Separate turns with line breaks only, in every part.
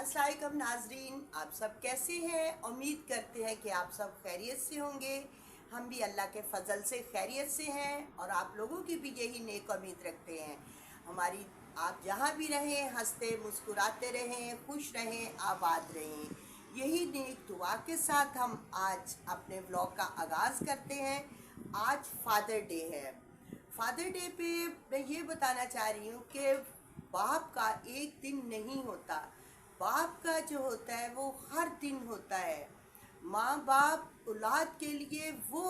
अस्सलाम वालेकुम नाजरीन, आप सब कैसे हैं। उम्मीद करते हैं कि आप सब खैरियत से होंगे। हम भी अल्लाह के फजल से खैरियत से हैं और आप लोगों की भी यही नेक उम्मीद रखते हैं। हमारी आप जहाँ भी रहें हंसते मुस्कुराते रहें, खुश रहें, आबाद रहें। यही नेक दुआ के साथ हम आज अपने व्लॉग का आगाज़ करते हैं। आज फादर डे है। फादर डे पे मैं ये बताना चाह रही हूँ कि बाप का एक दिन नहीं होता। बाप का जो होता है वो हर दिन होता है। माँ बाप औलाद के लिए वो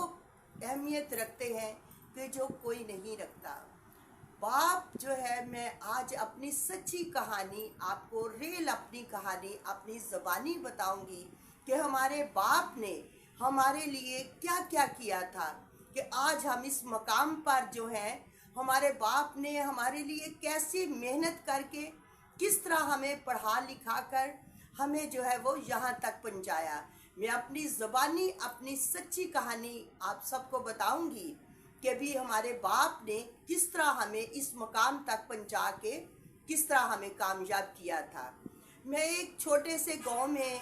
अहमियत रखते हैं कि जो कोई नहीं रखता। बाप जो है, मैं आज अपनी सच्ची कहानी आपको, रियल अपनी कहानी अपनी ज़बानी बताऊंगी कि हमारे बाप ने हमारे लिए क्या क्या किया था कि आज हम इस मकाम पर जो हैं। हमारे बाप ने हमारे लिए कैसी मेहनत करके किस तरह हमें पढ़ा लिखा कर हमें जो है वो यहाँ तक पहुँचाया। मैं अपनी ज़बानी अपनी सच्ची कहानी आप सबको बताऊंगी कि भी हमारे बाप ने किस तरह हमें इस मकाम तक पहुँचा के किस तरह हमें कामयाब किया था। मैं एक छोटे से गांव में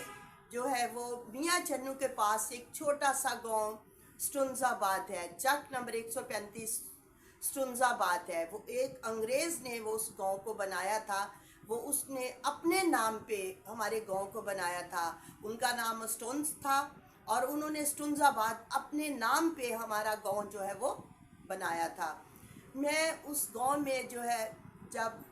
जो है वो मियाँ चन्नू के पास एक छोटा सा गांव स्टुंजाबाद है, चक नंबर 135 स्टुंजाबाद है। वो एक अंग्रेज़ ने वो उस गांव को बनाया था। वो उसने अपने नाम पे हमारे गांव को बनाया था। उनका नाम स्टोन्स था और उन्होंने स्टुंजाबाद अपने नाम पे हमारा गांव जो है वो बनाया था। मैं उस गांव में जो है जब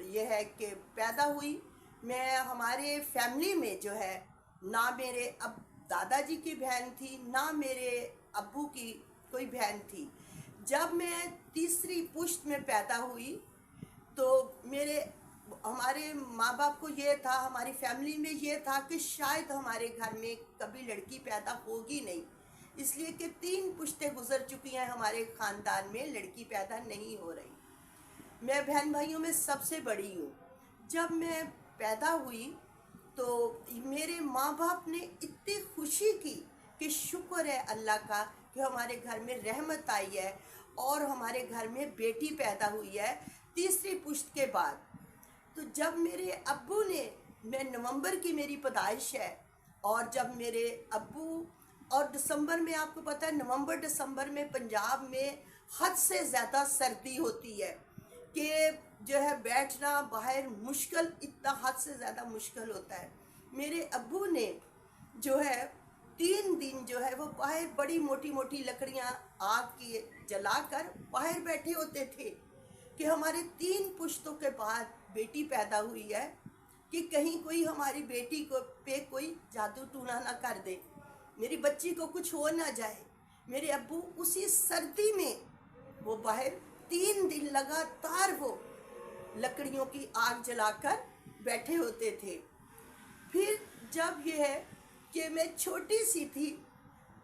ये है कि पैदा हुई, मैं हमारे फैमिली में जो है ना मेरे अब दादाजी की बहन थी ना मेरे अब्बू की कोई बहन थी। जब मैं तीसरी पुश्त में पैदा हुई तो हमारे माँ बाप को ये था, हमारी फैमिली में ये था कि शायद हमारे घर में कभी लड़की पैदा होगी नहीं, इसलिए कि 3 पुश्तें गुजर चुकी हैं, हमारे ख़ानदान में लड़की पैदा नहीं हो रही। मैं बहन भाइयों में सबसे बड़ी हूँ। जब मैं पैदा हुई तो मेरे माँ बाप ने इतनी खुशी की कि शुक्र है अल्लाह का कि हमारे घर में रहमत आई है और हमारे घर में बेटी पैदा हुई है तीसरी पुश्त के बाद। तो जब मेरे अब्बू ने, मैं नवंबर की मेरी पैदाइश है, और जब मेरे अब्बू और दिसंबर में, आपको पता है नवंबर दिसंबर में पंजाब में हद से ज़्यादा सर्दी होती है कि जो है बैठना बाहर मुश्किल, इतना हद से ज़्यादा मुश्किल होता है। मेरे अब्बू ने जो है 3 दिन जो है वो बाहर बड़ी मोटी मोटी लकड़ियाँ आग की जलाकर बाहर बैठे होते थे कि हमारे 3 पुश्तों के बाद बेटी पैदा हुई है कि कहीं कोई हमारी बेटी को पे कोई जादू टूना ना कर दे, मेरी बच्ची को कुछ हो ना जाए। मेरे अब्बू उसी सर्दी में वो बाहर 3 दिन लगातार वो लकड़ियों की आग जलाकर बैठे होते थे। फिर जब ये है कि मैं छोटी सी थी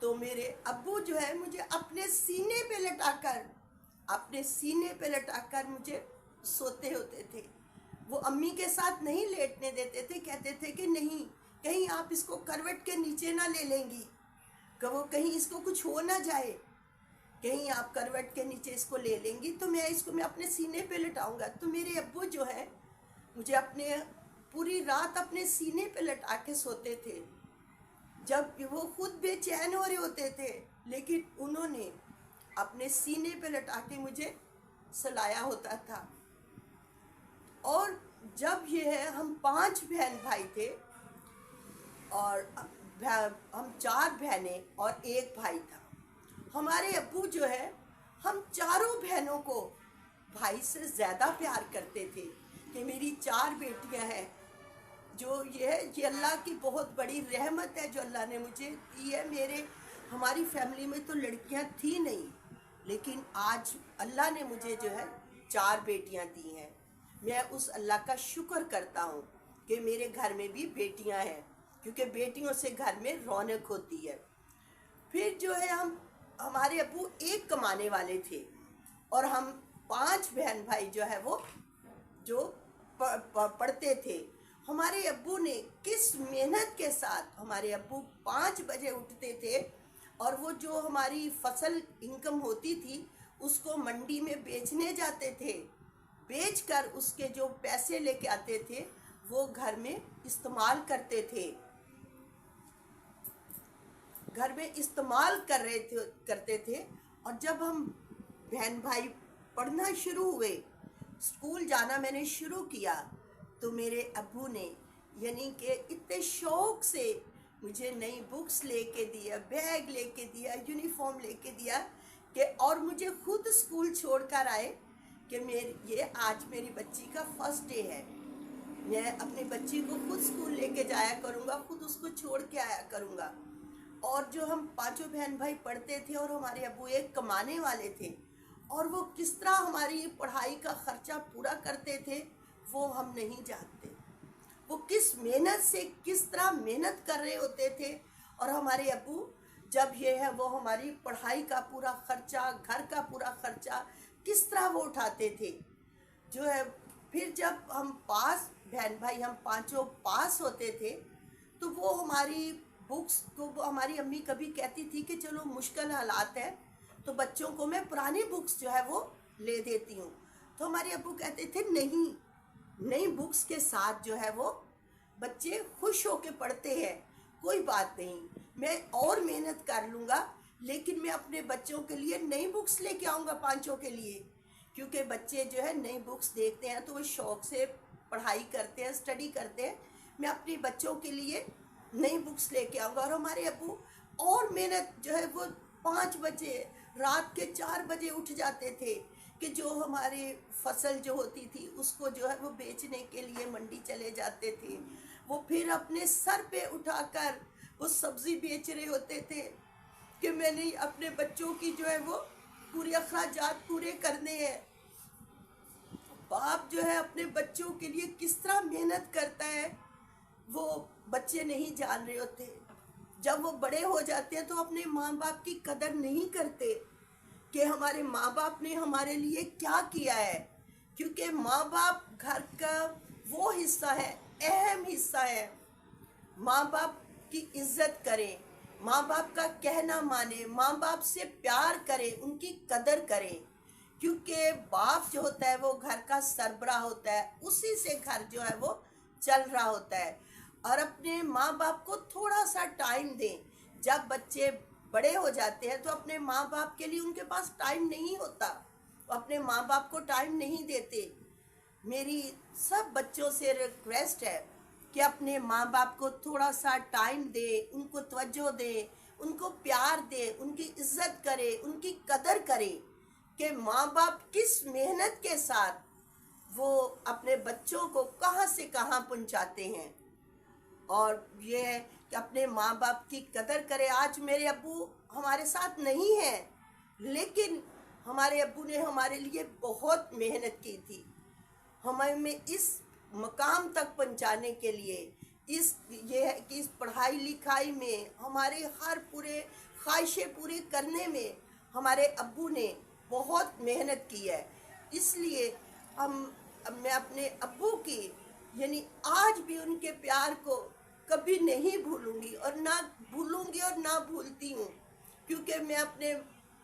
तो मेरे अब्बू जो है मुझे अपने सीने पे लटाकर मुझे सोते होते थे। वो अम्मी के साथ नहीं लेटने देते थे, कहते थे कि नहीं, कहीं आप इसको करवट के नीचे ना ले लेंगी, कि वो कहीं इसको कुछ हो ना जाए, कहीं आप करवट के नीचे इसको ले लेंगी तो मैं अपने सीने पे लटाऊंगा। तो मेरे अब्बू जो है मुझे अपने पूरी रात अपने सीने पे लटा के सोते थे। जब वो खुद बेचैन हो रहे होते थे लेकिन उन्होंने अपने सीने पे लटा के मुझे सुलाया होता था। और जब ये है हम 5 बहन भाई थे और हम 4 बहनें और 1 भाई था। हमारे अब्बू जो है हम चारों बहनों को भाई से ज़्यादा प्यार करते थे कि मेरी 4 बेटियां हैं। जो ये अल्लाह की बहुत बड़ी रहमत है जो अल्लाह ने मुझे दी है। हमारी फैमिली में तो लड़कियां थी नहीं, लेकिन आज अल्लाह ने मुझे जो है 4 बेटियां दी हैं। मैं उस अल्लाह का शुक्र करता हूँ कि मेरे घर में भी बेटियां हैं, क्योंकि बेटियों से घर में रौनक होती है। फिर जो है हमारे अब्बू एक कमाने वाले थे और हम 5 बहन भाई जो है वो जो पढ़ते थे। हमारे अब्बू ने किस मेहनत के साथ, हमारे अब्बू 5 बजे उठते थे और वो जो हमारी फसल इनकम होती थी उसको मंडी में बेचने जाते थे। बेचकर उसके जो पैसे लेके आते थे वो घर में इस्तेमाल करते थे, घर में इस्तेमाल करते थे। और जब हम बहन भाई पढ़ना शुरू हुए, स्कूल जाना मैंने शुरू किया, तो मेरे अब्बू ने यानी कि इतने शौक से मुझे नई बुक्स लेके दिया, बैग लेके दिया, यूनिफॉर्म लेके दिया कि और मुझे खुद स्कूल छोड़कर आए कि ये आज मेरी बच्ची का फर्स्ट डे है, मैं अपनी बच्ची को खुद स्कूल लेके जाया करूँगा, खुद उसको छोड़ के आया करूँगा। और जो हम पांचों बहन भाई पढ़ते थे और हमारे अब्बू एक कमाने वाले थे, और वो किस तरह हमारी पढ़ाई का खर्चा पूरा करते थे वो हम नहीं जानते। वो किस मेहनत से किस तरह मेहनत कर रहे होते थे। और हमारे अब्बू जब ये है वो हमारी पढ़ाई का पूरा खर्चा, घर का पूरा खर्चा किस तरह वो उठाते थे जो है। फिर जब हम पास बहन भाई हम पांचों पास होते थे, तो वो हमारी बुक्स को हमारी अम्मी कभी कहती थी कि चलो मुश्किल हालात है तो बच्चों को मैं पुरानी बुक्स जो है वो ले देती हूँ। तो हमारे अब्बू कहते थे नहीं, नई बुक्स के साथ जो है वो बच्चे खुश होके पढ़ते हैं, कोई बात नहीं, मैं और मेहनत कर लूँगा, लेकिन मैं अपने बच्चों के लिए नई बुक्स लेके आऊँगा पांचों के लिए। क्योंकि बच्चे जो है नई बुक्स देखते हैं तो वो शौक़ से पढ़ाई करते हैं, स्टडी करते हैं। मैं अपने बच्चों के लिए नई बुक्स लेके आऊँगा। और हमारे अब्बू और मेहनत जो है वो 5 बजे रात के 4 बजे उठ जाते थे कि जो हमारी फसल जो होती थी उसको जो है वो बेचने के लिए मंडी चले जाते थे। वो फिर अपने सर पे उठाकर वो सब्ज़ी बेच रहे होते थे कि मैंने अपने बच्चों की जो है वो पूरे अखराजात पूरे करने हैं। बाप जो है अपने बच्चों के लिए किस तरह मेहनत करता है वो बच्चे नहीं जान रहे होते। जब वो बड़े हो जाते हैं तो अपने माँ बाप की कदर नहीं करते कि हमारे माँ बाप ने हमारे लिए क्या किया है। क्योंकि माँ बाप घर का वो हिस्सा है, अहम हिस्सा है। माँ बाप की इज्जत करें, माँ बाप का कहना माने, माँ बाप से प्यार करें, उनकी कदर करें। क्योंकि बाप जो होता है वो घर का सरबराह होता है, उसी से घर जो है वो चल रहा होता है। और अपने माँ बाप को थोड़ा सा टाइम दें। जब बच्चे बड़े हो जाते हैं तो अपने माँ बाप के लिए उनके पास टाइम नहीं होता, वो अपने माँ बाप को टाइम नहीं देते। मेरी सब बच्चों से रिक्वेस्ट है कि अपने माँ बाप को थोड़ा सा टाइम दे, उनको तवज्जो दे, उनको प्यार दे, उनकी इज्जत करे, उनकी कदर करे कि माँ बाप किस मेहनत के साथ वो अपने बच्चों को कहाँ से कहाँ पहुँचाते हैं। और ये है कि अपने माँ बाप की कदर करे। आज मेरे अब्बू हमारे साथ नहीं हैं, लेकिन हमारे अब्बू ने हमारे लिए बहुत मेहनत की थी हमें इस मकाम तक पहुंचाने के लिए। ये है कि इस पढ़ाई लिखाई में हमारे हर पूरे ख्वाहिशें पूरी करने में हमारे अब्बू ने बहुत मेहनत की है। इसलिए मैं अपने अब्बू की यानी आज भी उनके प्यार को कभी नहीं भूलूंगी और ना भूलती हूँ। क्योंकि मैं अपने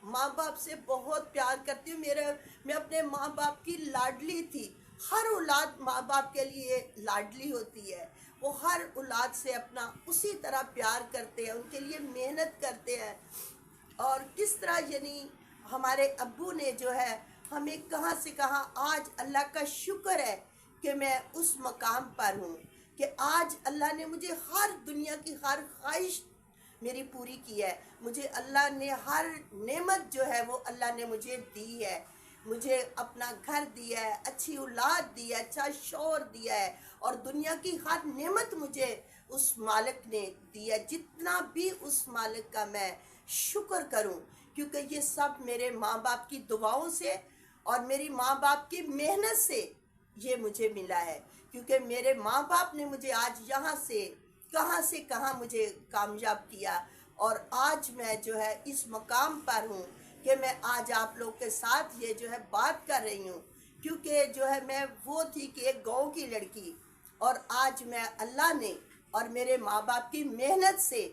माँ बाप से बहुत प्यार करती हूँ। मैं अपने माँ बाप की लाडली थी। हर औलाद माँ बाप के लिए लाडली होती है। वो हर औलाद से अपना उसी तरह प्यार करते हैं, उनके लिए मेहनत करते हैं। और किस तरह यानी हमारे अब्बू ने जो है हमें कहाँ से कहाँ, आज अल्लाह का शुक्र है कि मैं उस मकाम पर हूँ कि आज अल्लाह ने मुझे हर दुनिया की हर ख्वाहिश मेरी पूरी की है। मुझे अल्लाह ने हर नेमत जो है वो अल्लाह ने मुझे दी है। मुझे अपना घर दिया है, अच्छी औलाद दी है, अच्छा शौहर दिया है, और दुनिया की हर नेमत मुझे उस मालिक ने दी है। जितना भी उस मालिक का मैं शुक्र करूं, क्योंकि ये सब मेरे माँ बाप की दुआओं से और मेरी माँ बाप की मेहनत से ये मुझे मिला है। क्योंकि मेरे माँ बाप ने मुझे आज यहाँ से कहाँ मुझे कामयाब किया, और आज मैं जो है इस मकाम पर हूँ कि मैं आज आप लोग के साथ ये जो है बात कर रही हूँ। क्योंकि जो है मैं वो थी कि एक गांव की लड़की, और आज मैं अल्लाह ने और मेरे माँ बाप की मेहनत से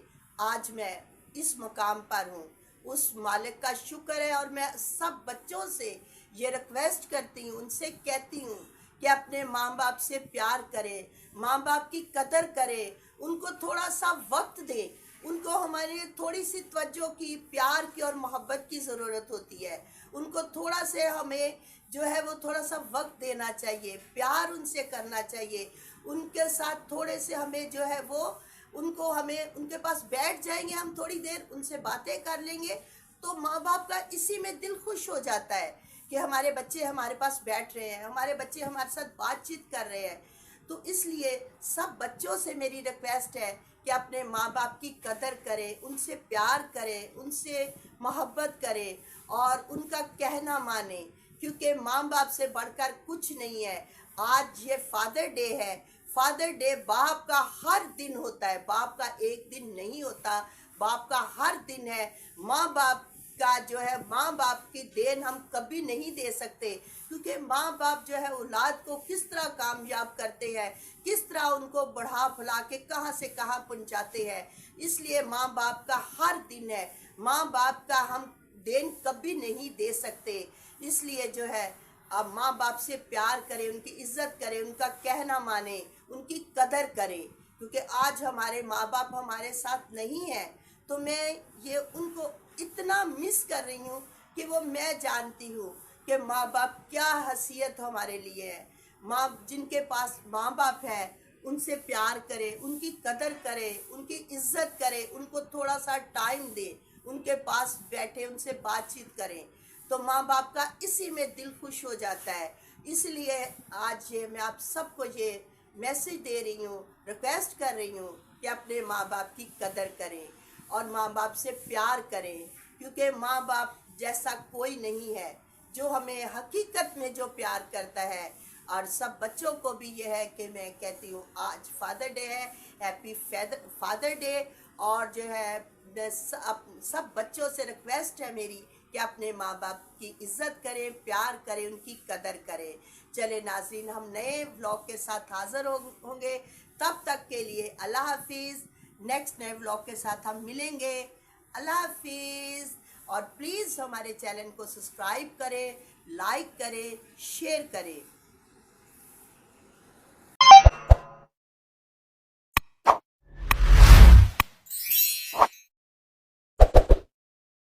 आज मैं इस मकाम पर हूँ। उस मालिक का शुक्र है। और मैं सब बच्चों से ये रिक्वेस्ट करती हूँ, उनसे कहती हूँ कि अपने माँ बाप से प्यार करें, माँ बाप की कदर करें, उनको थोड़ा सा वक्त दें, उनको हमारे थोड़ी सी तवज्जो की, प्यार की और मोहब्बत की ज़रूरत होती है। उनको थोड़ा से हमें जो है वो थोड़ा सा वक्त देना चाहिए, प्यार उनसे करना चाहिए, उनके साथ थोड़े से हमें जो है वो उनको हमें उनके पास बैठ जाएंगे, हम थोड़ी देर उनसे बातें कर लेंगे, तो माँ बाप का इसी में दिल खुश हो जाता है कि हमारे बच्चे हमारे पास बैठ रहे हैं, हमारे बच्चे हमारे साथ बातचीत कर रहे हैं। तो इसलिए सब बच्चों से मेरी रिक्वेस्ट है कि अपने माँ बाप की कदर करें, उनसे प्यार करें, उनसे मोहब्बत करें और उनका कहना माने, क्योंकि माँ बाप से बढ़कर कुछ नहीं है। आज ये फादर डे है, फादर डे बाप का हर दिन होता है, बाप का एक दिन नहीं होता, बाप का हर दिन है। माँ बाप का जो है, माँ बाप की देन हम कभी नहीं दे सकते, क्योंकि माँ बाप जो है औलाद को किस तरह कामयाब करते हैं, किस तरह उनको बढ़ा फुला के कहाँ से कहाँ पहुँचाते हैं। इसलिए माँ बाप का हर दिन है, माँ बाप का हम देन कभी नहीं दे सकते। इसलिए जो है अब माँ बाप से प्यार करें, उनकी इज्जत करें, उनका कहना माने, उनकी कदर करें, क्योंकि आज हमारे माँ बाप हमारे साथ नहीं है। तो मैं ये उनको इतना मिस कर रही हूँ कि वो मैं जानती हूँ कि माँ बाप क्या हैसियत हमारे लिए है। माँ जिनके पास माँ बाप है उनसे प्यार करें, उनकी कदर करें, उनकी इज्जत करें, उनको थोड़ा सा टाइम दें, उनके पास बैठे उनसे बातचीत करें, तो माँ बाप का इसी में दिल खुश हो जाता है। इसलिए आज ये मैं आप सबको ये मैसेज दे रही हूँ, रिक्वेस्ट कर रही हूँ कि अपने माँ बाप की कदर करें और माँ बाप से प्यार करें, क्योंकि माँ बाप जैसा कोई नहीं है जो हमें हकीकत में जो प्यार करता है। और सब बच्चों को भी ये है कि मैं कहती हूँ आज फादर डे है, हैप्पी फादर डे। और जो है मैं सब बच्चों से रिक्वेस्ट है मेरी कि अपने माँ बाप की इज़्ज़त करें, प्यार करें, उनकी कदर करें। चले नाज़रीन, हम नए व्लॉग के साथ हाज़िर होंगे, तब तक के लिए अल्लाह हाफिज़। नेक्स्ट नए व्लॉग के साथ हम मिलेंगे। अल्लाह हाफिज़। और प्लीज़ हमारे चैनल को सब्सक्राइब करें, लाइक करें, शेयर करें।